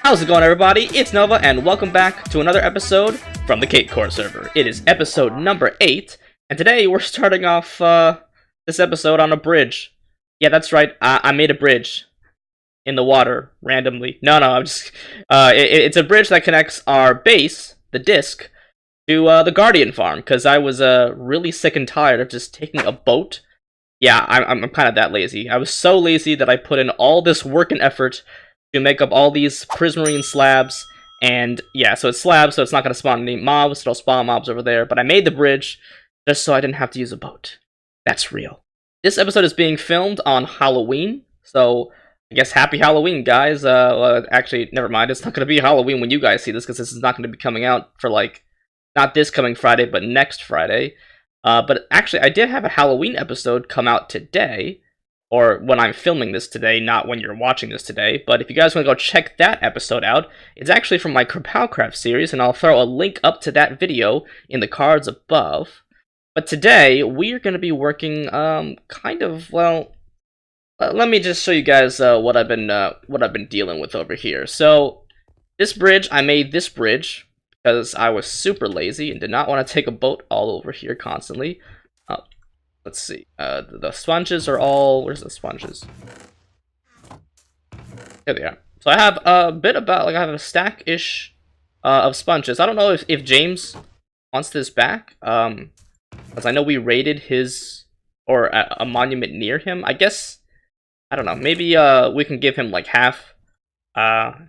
How's it going, everybody? It's Nova, and welcome back to another episode from the CakeCore server. It is episode number 8, and today we're starting off this episode on a bridge. Yeah, that's right, I made a bridge in the water, randomly. No, I'm just... it's a bridge that connects our base, the disc, to the Guardian farm, because I was really sick and tired of just taking a boat. Yeah, I'm kind of that lazy. I was so lazy that I put in all this work and effort to make up all these Prismarine slabs, and yeah, so it's slabs, so it's not going to spawn any mobs, it'll spawn mobs over there, but I made the bridge just so I didn't have to use a boat. That's real. This episode is being filmed on Halloween, so I guess happy Halloween, guys. Actually, never mind, it's not going to be Halloween when you guys see this, because this is not going to be coming out for, like, not this coming Friday, but next Friday. But actually, I did have a Halloween episode come out today, or when I'm filming this today, not when you're watching this today, but if you guys want to go check that episode out, it's actually from my Krapowcraft series, and I'll throw a link up to that video in the cards above. But today, we are going to be working, let me just show you guys what I've been dealing with over here. So, this bridge, I made this bridge because I was super lazy and did not want to take a boat all over here constantly. Let's see. The sponges are all... Where's the sponges? There they are. So I have a bit about... I have a stack-ish of sponges. I don't know if James wants this back. Because I know we raided his... Or a monument near him. I guess... I don't know. Maybe we can give him, like, half. I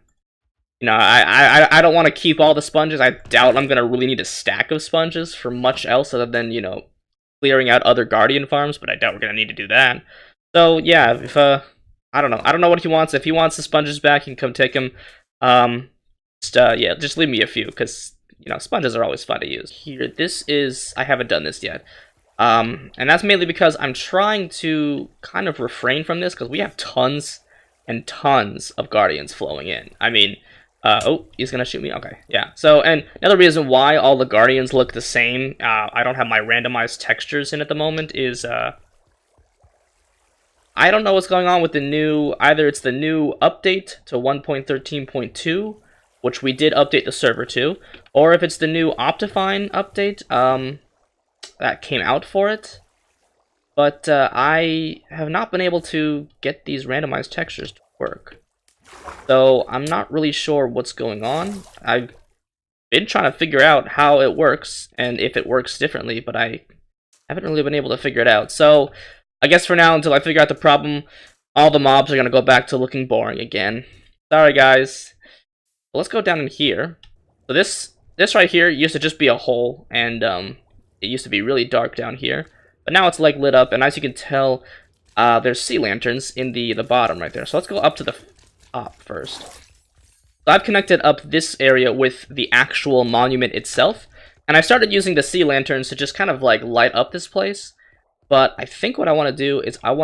don't want to keep all the sponges. I doubt I'm going to really need a stack of sponges for much else other than, clearing out other Guardian farms, but I doubt we're gonna need to do that. So yeah, if I don't know what he wants. If he wants the sponges back, he can come take them. Just leave me a few, because sponges are always fun to use. Here, this is... I haven't done this yet, and that's mainly because I'm trying to kind of refrain from this, because we have tons and tons of Guardians flowing in. I mean, oh, he's gonna shoot me? Okay, yeah. So, and another reason why all the Guardians look the same, I don't have my randomized textures in at the moment, is, I don't know what's going on with the new... Either it's the new update to 1.13.2, which we did update the server to, or if it's the new Optifine update, that came out for it. But, I have not been able to get these randomized textures to work. So, I'm not really sure what's going on. I've been trying to figure out how it works, and if it works differently, but I haven't really been able to figure it out. So, I guess for now, until I figure out the problem, all the mobs are going to go back to looking boring again. Sorry, guys. Let's go down in here. So this right here used to just be a hole, and it used to be really dark down here. But now it's, like, lit up, and as you can tell, there's sea lanterns in the bottom right there. So let's go up to the top first. So I've connected up this area with the actual monument itself, and I started using the sea lanterns to just kind of like light up this place. But I think what I want to do is I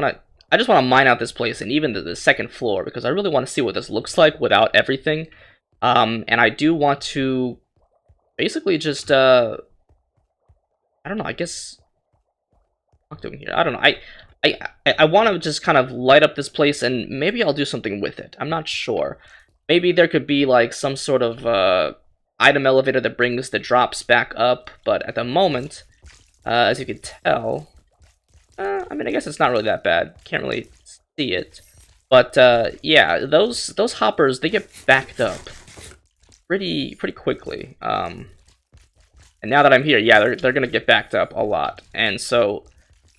just want to mine out this place, and even the second floor, because I really want to see what this looks like without everything. And I do want to basically just I don't know, I guess what am I doing here? I don't know. I want to just kind of light up this place, and maybe I'll do something with it. I'm not sure. Maybe there could be like some sort of item elevator that brings the drops back up, but at the moment, as you can tell, I mean, I guess it's not really that bad. Can't really see it. But yeah, those hoppers, they get backed up pretty quickly. And now that I'm here, yeah, they're gonna get backed up a lot, and so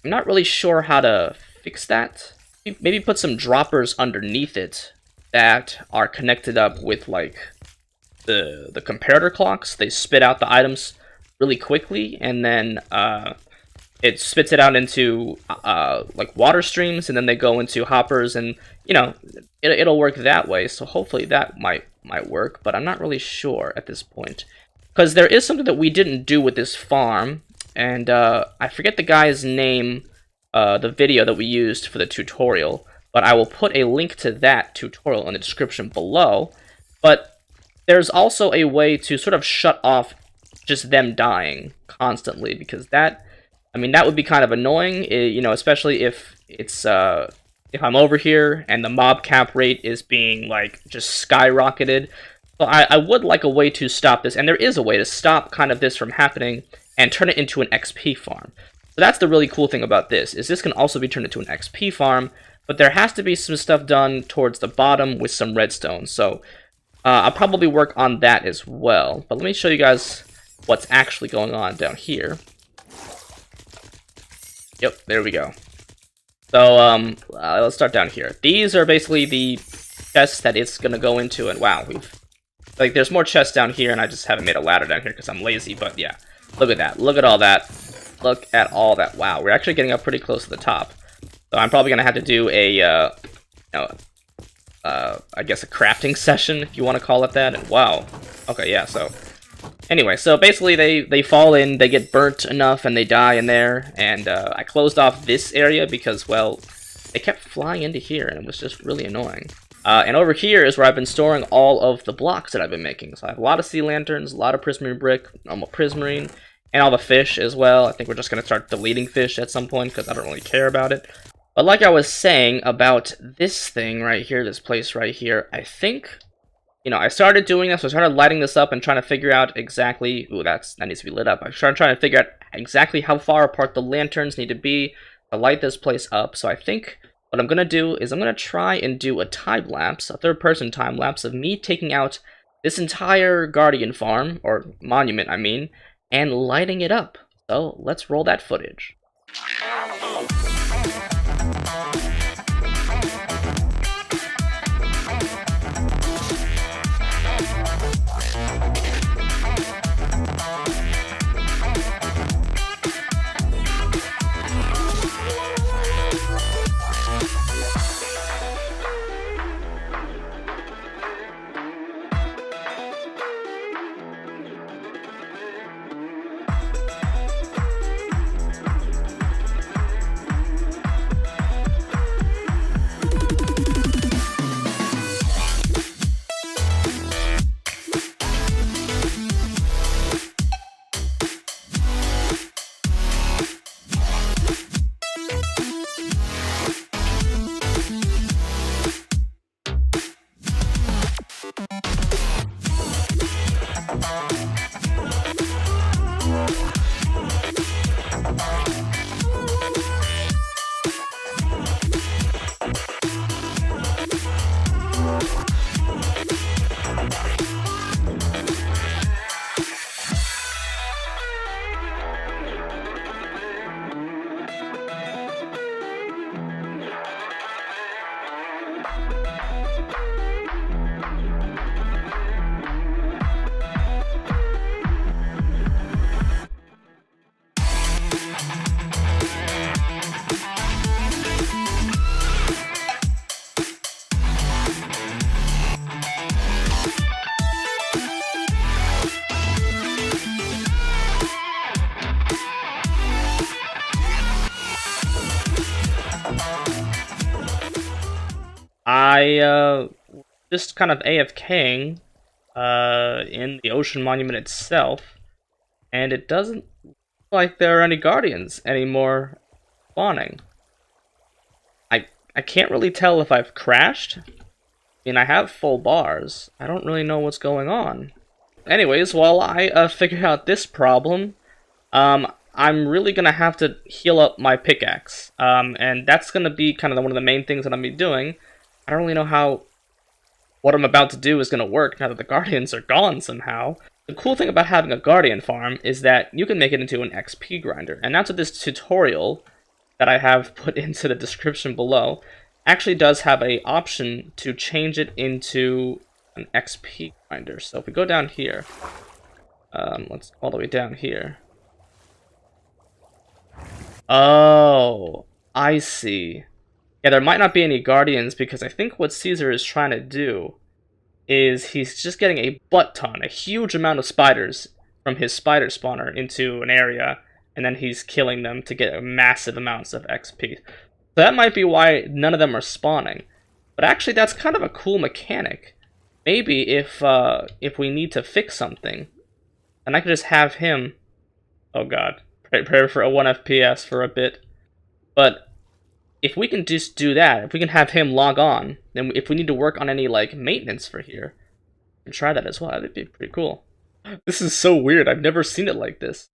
I'm not really sure how to fix that. Maybe put some droppers underneath it that are connected up with, like, the comparator clocks. They spit out the items really quickly, and then it spits it out into, like, water streams, and then they go into hoppers, and, it'll work that way. So hopefully that might work, but I'm not really sure at this point. Because there is something that we didn't do with this farm, and I forget the guy's name, the video that we used for the tutorial, but I will put a link to that tutorial in the description below. But there's also a way to sort of shut off just them dying constantly, because that, I mean, that would be kind of annoying, especially if it's if I'm over here and the mob cap rate is being like just skyrocketed. So I would like a way to stop this, and there is a way to stop kind of this from happening and turn it into an XP farm. So that's the really cool thing about this, is this can also be turned into an XP farm, but there has to be some stuff done towards the bottom with some redstone. So I'll probably work on that as well. But let me show you guys what's actually going on down here. Yep, there we go. So let's start down here. These are basically the chests that it's gonna go into, and wow, like there's more chests down here, and I just haven't made a ladder down here because I'm lazy. But yeah, look at that. Look at all that. Look at all that. Wow, we're actually getting up pretty close to the top. So I'm probably gonna have to do a, I guess a crafting session, if you want to call it that. And wow. Okay, yeah. So anyway, so basically they fall in, they get burnt enough, and they die in there. And I closed off this area because, well, they kept flying into here, and it was just really annoying. And over here is where I've been storing all of the blocks that I've been making. So I have a lot of sea lanterns, a lot of prismarine brick, normal prismarine, and all the fish as well. I think we're just going to start deleting fish at some point because I don't really care about it. But like I was saying about this thing right here, this place right here, I think, you know, I started doing this. I started lighting this up and trying to figure out exactly, ooh, that needs to be lit up. I started trying to figure out exactly how far apart the lanterns need to be to light this place up. So I think what I'm going to do is I'm going to try and do a time lapse, a third-person time lapse of me taking out this entire Guardian farm, or monument, I mean, and lighting it up. So let's roll that footage. I just kind of AFKing in the ocean monument itself, and it doesn't look like there are any guardians anymore spawning. I can't really tell if I've crashed. I mean, I have full bars. I don't really know what's going on. Anyways, while I figure out this problem, I'm really going to have to heal up my pickaxe. And that's going to be kind of one of the main things that I'm going to be doing. I don't really know how what I'm about to do is going to work now that the Guardians are gone somehow. The cool thing about having a Guardian farm is that you can make it into an XP grinder. And that's what this tutorial that I have put into the description below actually does have an option to change it into an XP grinder. So if we go down here, let's all the way down here. Oh, I see. Yeah, there might not be any Guardians because I think what Caesar is trying to do is he's just getting a butt ton, a huge amount of spiders from his spider spawner into an area, and then he's killing them to get massive amounts of XP. So that might be why none of them are spawning. But actually, that's kind of a cool mechanic. Maybe if we need to fix something, then I could just have him. Oh God, prepare for a 1 FPS for a bit. But if we can just do that, if we can have him log on, then if we need to work on any, like, maintenance for here, we can try that as well. That'd be pretty cool. This is so weird. I've never seen it like this.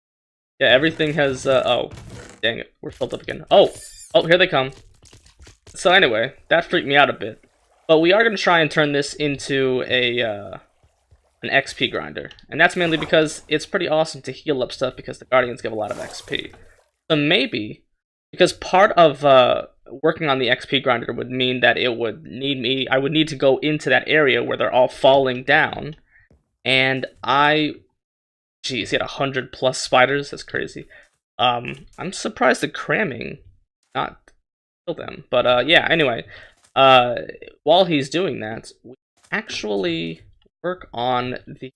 Yeah, everything has, oh, dang it. We're filled up again. Oh, here they come. So anyway, that freaked me out a bit. But we are going to try and turn this into an XP grinder. And that's mainly because it's pretty awesome to heal up stuff because the Guardians give a lot of XP. So maybe, because part of working on the XP grinder would mean that I would need to go into that area where they're all falling down. And geez, he had 100+ spiders. That's crazy. I'm surprised the cramming not kill them. But yeah, anyway, while he's doing that, we actually work on the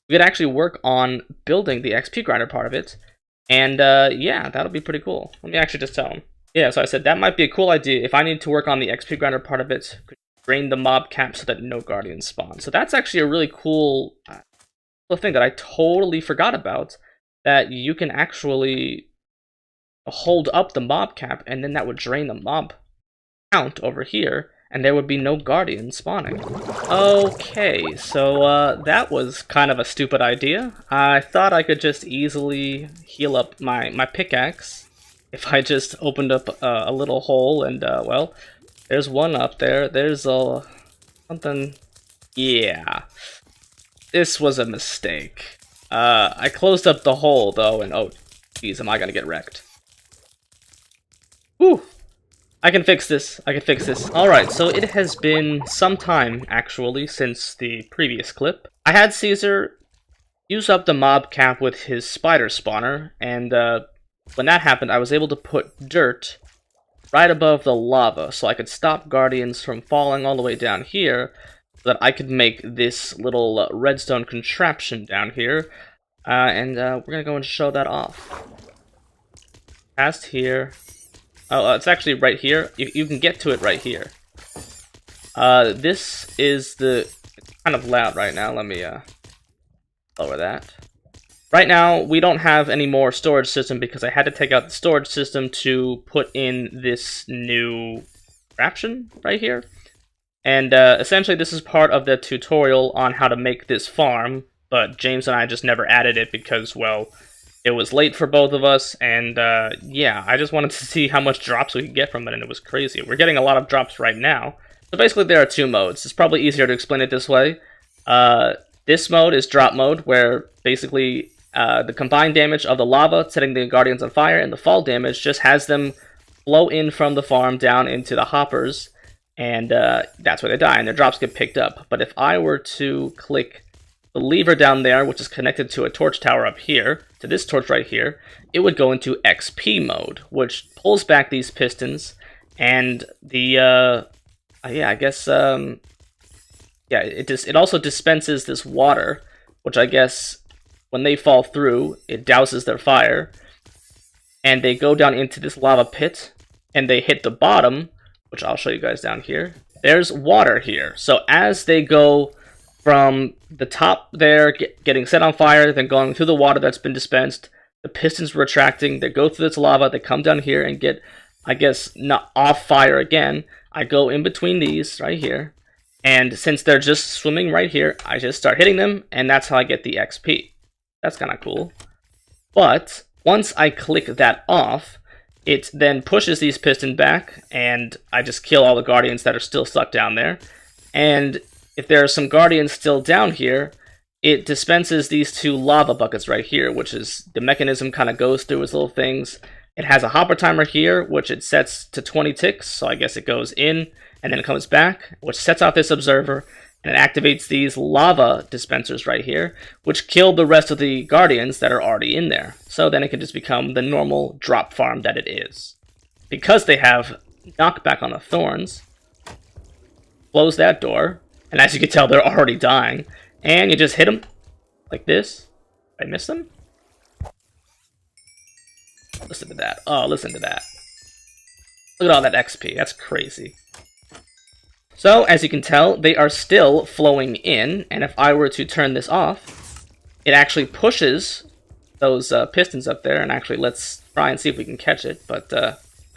we could actually work on building the XP grinder part of it. And yeah, that'll be pretty cool. Let me actually just tell him. Yeah, so I said that might be a cool idea. If I need to work on the XP grinder part of it, could drain the mob cap so that no guardians spawn. So that's actually a really cool thing that I totally forgot about. That you can actually hold up the mob cap, and then that would drain the mob count over here, and there would be no guardians spawning. Okay, so that was kind of a stupid idea. I thought I could just easily heal up my pickaxe if I just opened up a little hole, and well, there's one up there. There's something. Yeah, this was a mistake. I closed up the hole though, and oh, geez, am I gonna get wrecked? Whew. I can fix this. Alright, so it has been some time, actually, since the previous clip. I had Caesar use up the mob cap with his spider spawner, and when that happened, I was able to put dirt right above the lava, so I could stop guardians from falling all the way down here, so that I could make this little redstone contraption down here, and we're gonna go and show that off. Past here. Oh, it's actually right here. You can get to it right here. This is it's kind of loud right now. Let me lower that. Right now, we don't have any more storage system because I had to take out the storage system to put in this new contraption right here. And essentially, this is part of the tutorial on how to make this farm, but James and I just never added it because, well, it was late for both of us, and yeah, I just wanted to see how much drops we could get from it, and it was crazy. We're getting a lot of drops right now. So basically, there are two modes. It's probably easier to explain it this way. This mode is drop mode, where basically the combined damage of the lava setting the guardians on fire and the fall damage just has them flow in from the farm down into the hoppers, and that's where they die, and their drops get picked up. But if I were to click the lever down there, which is connected to a torch tower up here, to this torch right here, it would go into XP mode, which pulls back these pistons, and the, yeah, I guess, yeah, it also dispenses this water, which I guess, when they fall through, it douses their fire, and they go down into this lava pit, and they hit the bottom, which I'll show you guys down here. There's water here, so as they go from the top there, getting set on fire, then going through the water that's been dispensed, the pistons retracting, they go through this lava, they come down here and get, I guess, not off fire again. I go in between these right here, and since they're just swimming right here, I just start hitting them, and that's how I get the XP. That's kind of cool. But once I click that off, it then pushes these pistons back, and I just kill all the guardians that are still stuck down there. And if there are some guardians still down here, it dispenses these two lava buckets right here, which is the mechanism kind of goes through its little things. It has a hopper timer here, which it sets to 20 ticks, so I guess it goes in and then it comes back, which sets off this observer, and it activates these lava dispensers right here, which kill the rest of the guardians that are already in there. So then it can just become the normal drop farm that it is. Because they have knockback on the thorns, close that door. And as you can tell, they're already dying. And you just hit them like this. I missed them? Listen to that. Oh, listen to that. Look at all that XP. That's crazy. So, as you can tell, they are still flowing in. And if I were to turn this off, it actually pushes those pistons up there. And actually, let's try and see if we can catch it. But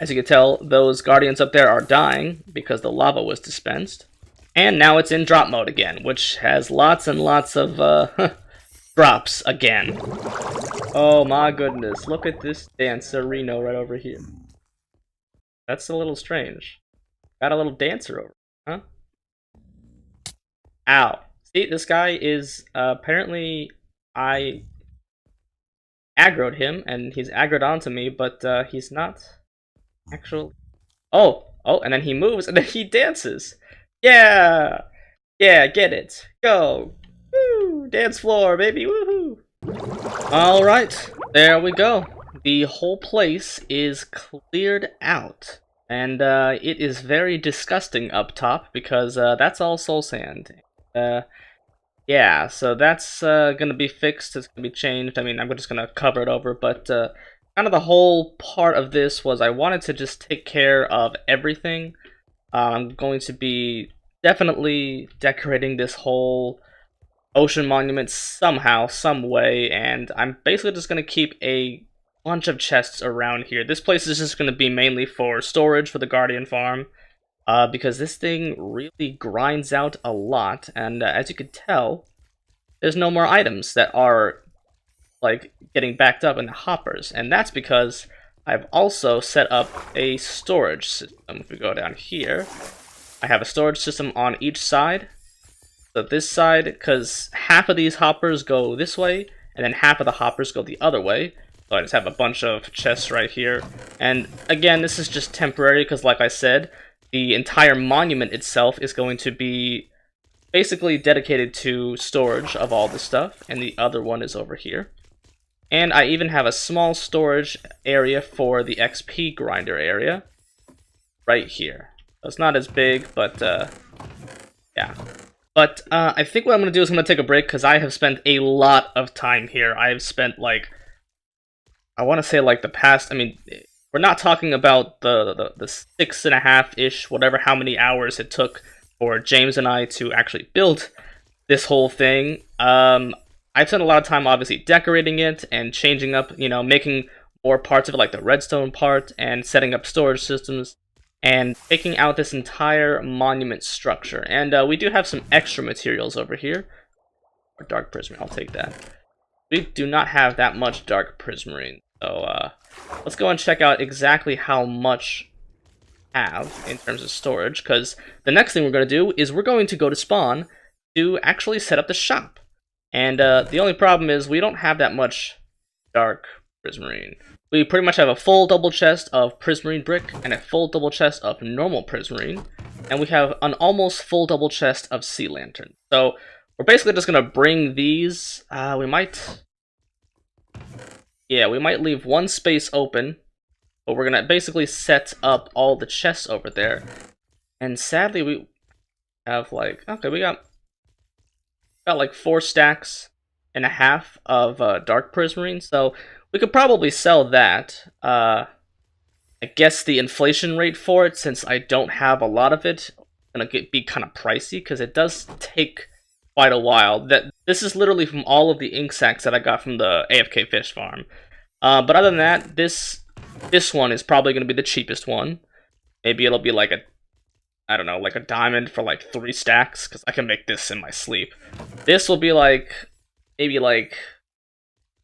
As you can tell, those guardians up there are dying because the lava was dispensed. And now it's in drop mode again, which has lots and lots of drops again. Oh my goodness, look at this Dancerino right over here. That's a little strange. Got a little dancer over, huh? Ow. See, this guy is, apparently, I aggroed him, and he's aggroed onto me, but, he's not actually... Oh, and then he moves, and then he dances! Yeah! Yeah, get it! Go! Woo! Dance floor, baby! Woohoo! Alright, there we go. The whole place is cleared out. And it is very disgusting up top because that's all soul sand. Yeah, so that's gonna be fixed, it's gonna be changed. I mean, I'm just gonna cover it over, but kind of the whole part of this was I wanted to just take care of everything. I'm going to be definitely decorating this whole ocean monument somehow, some way, and I'm basically just going to keep a bunch of chests around here. This place is just going to be mainly for storage for the Guardian farm, because this thing really grinds out a lot, and as you can tell, there's no more items that are like getting backed up in the hoppers, and that's because I've also set up a storage system. If we go down here, I have a storage system on each side. So this side, because half of these hoppers go this way, and then half of the hoppers go the other way. So I just have a bunch of chests right here. And again, this is just temporary, because like I said, the entire monument itself is going to be basically dedicated to storage of all the stuff, and the other one is over here. And I even have a small storage area for the XP grinder area right here. So it's not as big, but yeah. But I think what I'm going to do is I'm going to take a break because I have spent a lot of time here. I've spent like, I want to say like the past, I mean, we're not talking about the 6.5-ish, whatever, how many hours it took for James and I to actually build this whole thing. I've spent a lot of time obviously decorating it and changing up, you know, making more parts of it like the redstone part and setting up storage systems and taking out this entire monument structure. And we do have some extra materials over here. Or dark prismarine, I'll take that. We do not have that much dark prismarine, so let's go and check out exactly how much we have in terms of storage, because the next thing we're going to do is we're going to go to spawn to actually set up the shop. And the only problem is we don't have that much dark prismarine. We pretty much have a full double chest of prismarine brick and a full double chest of normal prismarine, and we have an almost full double chest of sea lantern. So we're basically just gonna bring these. We might leave one space open, but we're gonna basically set up all the chests over there. And sadly, we have like, okay, we got like 4.5 stacks of dark prismarine, so we could probably sell that. I guess the inflation rate for it, since I don't have a lot of it, is gonna be kind of pricey because it does take quite a while. This is literally from all of the ink sacks that I got from the AFK fish farm. But other than that, this one is probably gonna be the cheapest one. Maybe it'll be like I don't know, like a diamond for like 3 stacks, because I can make this in my sleep. This will be like, maybe like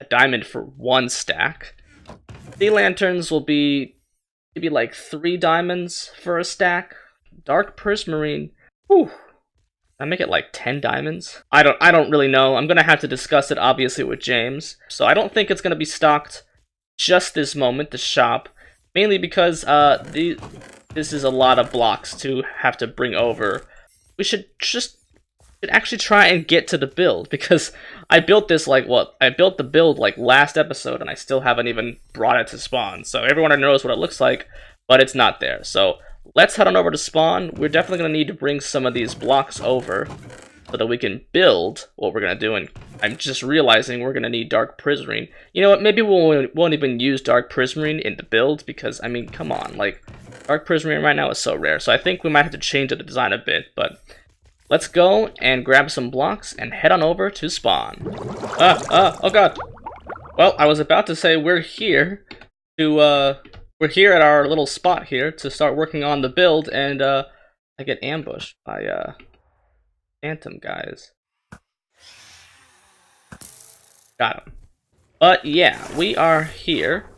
a diamond for 1 stack. Sea lanterns will be maybe like 3 diamonds for a stack. Dark prismarine, whew, I make it like 10 diamonds. I don't really know. I'm gonna have to discuss it obviously with James. So I don't think it's gonna be stocked just this moment, the shop, mainly because this is a lot of blocks to have to bring over. We should actually try and get to the build, because I built this like, what? I built the build like last episode, and I still haven't even brought it to spawn. So everyone knows what it looks like, but it's not there. So let's head on over to spawn. We're definitely going to need to bring some of these blocks over so that we can build what we're going to do. And I'm just realizing we're going to need dark prismarine. You know what? Maybe we won't even use dark prismarine in the build, because, I mean, come on, like, dark prismarine right now is so rare, so I think we might have to change the design a bit, but let's go and grab some blocks and head on over to spawn. Oh god. Well, I was about to say we're here to we're here at our little spot here to start working on the build, and I get ambushed by phantom guys. Got him. But yeah, we are here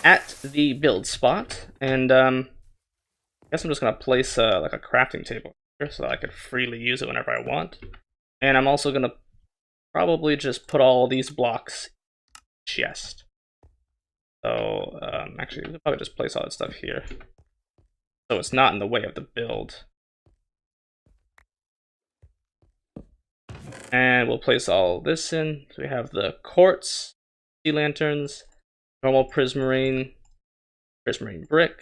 at the build spot, and I guess I'm just gonna place like a crafting table here so that I could freely use it whenever I want. And I'm also gonna probably just put all these blocks in the chest. So actually, we'll probably just place all that stuff here, so it's not in the way of the build. And we'll place all this in. So we have the quartz, sea lanterns, normal prismarine, prismarine brick,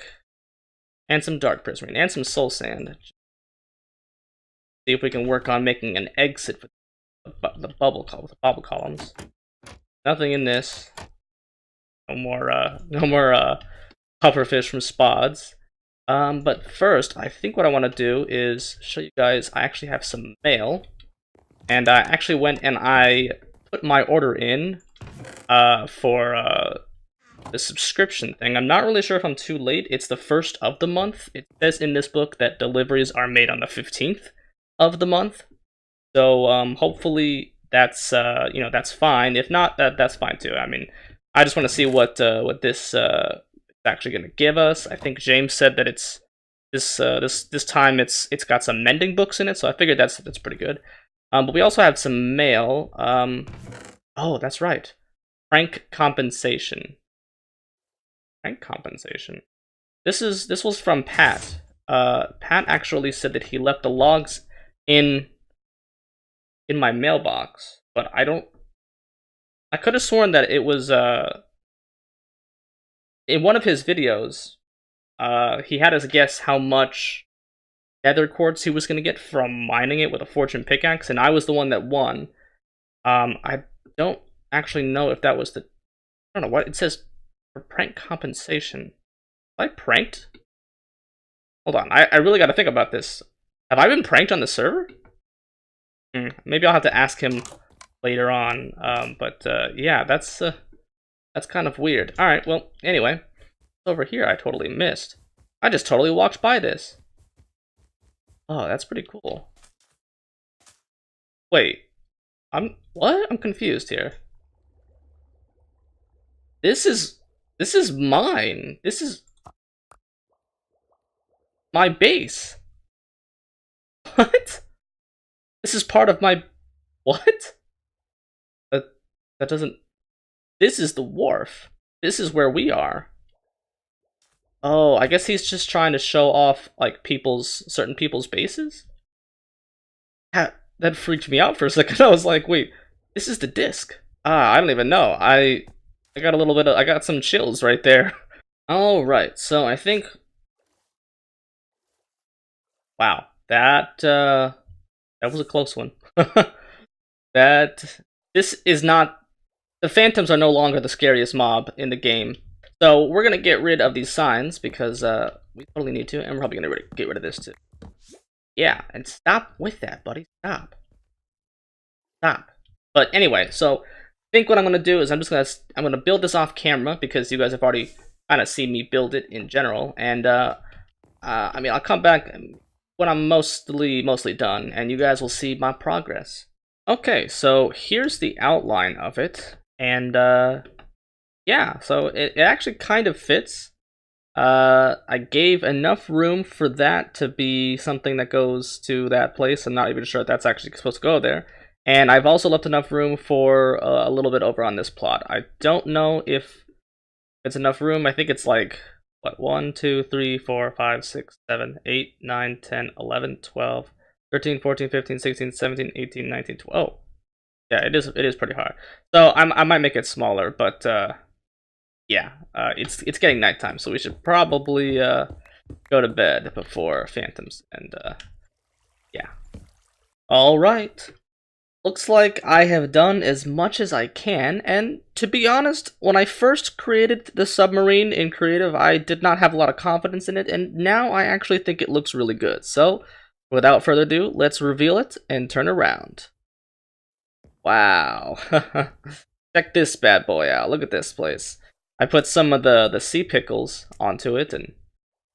and some dark prismarine, and some soul sand. See if we can work on making an exit for the bubble columns. Nothing in this. No more pufferfish from spods. But first, I think what I want to do is show you guys. I actually have some mail, and I actually went and I put my order in for the subscription thing. I'm not really sure if I'm too late. It's the 1st of the month. It says in this book that deliveries are made on the 15th of the month. So hopefully that's that's fine. If not, that's fine too. I mean, I just want to see what this is actually going to give us. I think James said that it's this time it's got some mending books in it, so I figured that's pretty good. But we also have some mail. Oh, that's right. Prank compensation. Prank compensation. This was from Pat. Pat actually said that he left the logs in my mailbox, but I could have sworn that it was in one of his videos. He had us guess how much nether quartz he was going to get from mining it with a fortune pickaxe, and I was the one that won. I don't actually know if that was the... I don't know what it says for prank compensation. Have I pranked? Hold on, I really got to think about this. Have I been pranked on the server? Maybe I'll have to ask him later on. But yeah, that's kind of weird. All right, well, anyway, over here I totally missed. I just totally walked by this. Oh, that's pretty cool. Wait, what? I'm confused here. This is mine. This is my base. What? This is part of my... What? That doesn't... This is the wharf. This is where we are. Oh, I guess he's just trying to show off, like, certain people's bases? That freaked me out for a second. I was like, wait, this is the disc. I don't even know. I got a little bit of... I got some chills right there. Alright, so I think... Wow, that was a close one. This is not... The phantoms are no longer the scariest mob in the game. So we're going to get rid of these signs because we totally need to. And we're probably going to get rid of this too. Yeah, and stop with that, buddy. Stop. Stop. But anyway, so I think what I'm going to do is I'm going to build this off camera because you guys have already kind of seen me build it in general. And I mean, I'll come back when I'm mostly done and you guys will see my progress. Okay, so here's the outline of it. And yeah, so it actually kind of fits. I gave enough room for that to be something that goes to that place. I'm not even sure if that's actually supposed to go there. And I've also left enough room for a little bit over on this plot. I don't know if it's enough room. I think it's like, what, 1, 2, 3, 4, 5, 6, 7, 8, 9, 10, 11, 12, 13, 14, 15, 16, 17, 18, 19, 20. Oh, yeah, it is pretty hard. So I might make it smaller, but yeah, it's getting nighttime, so we should probably go to bed before phantoms. And yeah. All right. Looks like I have done as much as I can, and to be honest, when I first created the submarine in creative, I did not have a lot of confidence in it, and now I actually think it looks really good. So, without further ado, let's reveal it and turn around. Wow. Check this bad boy out. Look at this place. I put some of the sea pickles onto it, and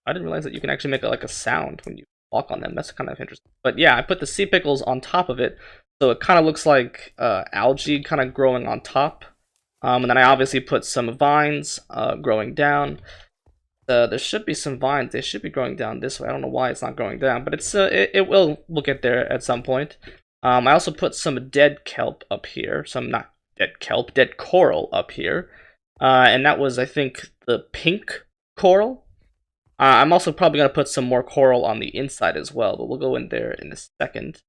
I didn't realize that you can actually make like a sound when you walk on them. That's kind of interesting. But yeah, I put the sea pickles on top of it, so it kind of looks like algae kind of growing on top. And then I obviously put some vines growing down. There should be some vines. They should be growing down this way. I don't know why it's not growing down, but it will. We'll get there at some point. I also put some dead kelp up here. Some not dead kelp, dead coral up here. And that was, I think, the pink coral. I'm also probably going to put some more coral on the inside as well, but we'll go in there in a second.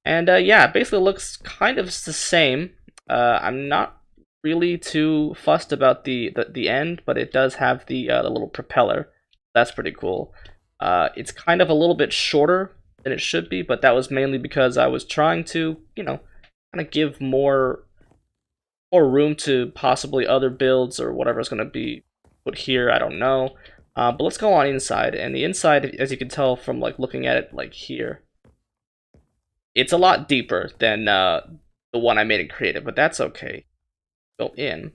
And yeah, basically looks kind of the same. I'm not really too fussed about the end, but it does have the little propeller. That's pretty cool. It's kind of a little bit shorter than it should be, but that was mainly because I was trying to, you know, kind of give more room to possibly other builds or whatever's going to be put here. I don't know. But let's go on inside, and the inside, as you can tell from like looking at it like here, it's a lot deeper than the one I made in creative, but that's okay. Go in.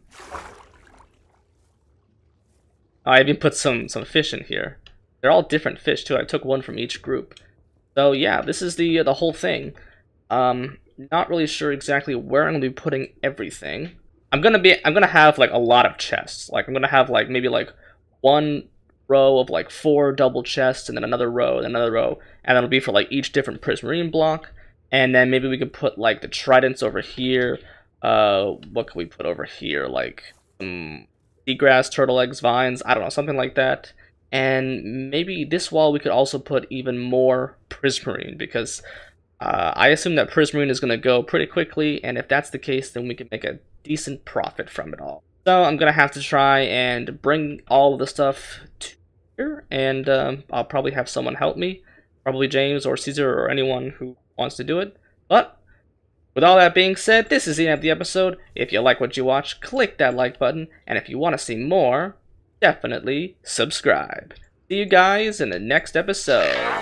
I even put some fish in here. They're all different fish too. I took one from each group. So yeah, this is the whole thing. Not really sure exactly where I'm gonna be putting everything. I'm gonna have like a lot of chests. Like I'm gonna have like maybe like one row of like 4 double chests, and then another row, and another row, and that'll be for like each different Prismarine block. And then maybe we could put like the Tridents over here. What can we put over here? Like some seagrass, turtle eggs, vines. I don't know, something like that. And maybe this wall we could also put even more Prismarine, because I assume that Prismarine is going to go pretty quickly, and if that's the case, then we can make a decent profit from it all. So I'm going to have to try and bring all of the stuff to here, and I'll probably have someone help me. Probably James or Caesar or anyone who wants to do it. But with all that being said, this is the end of the episode. If you like what you watch, click that like button, and if you want to see more, definitely subscribe. See you guys in the next episode.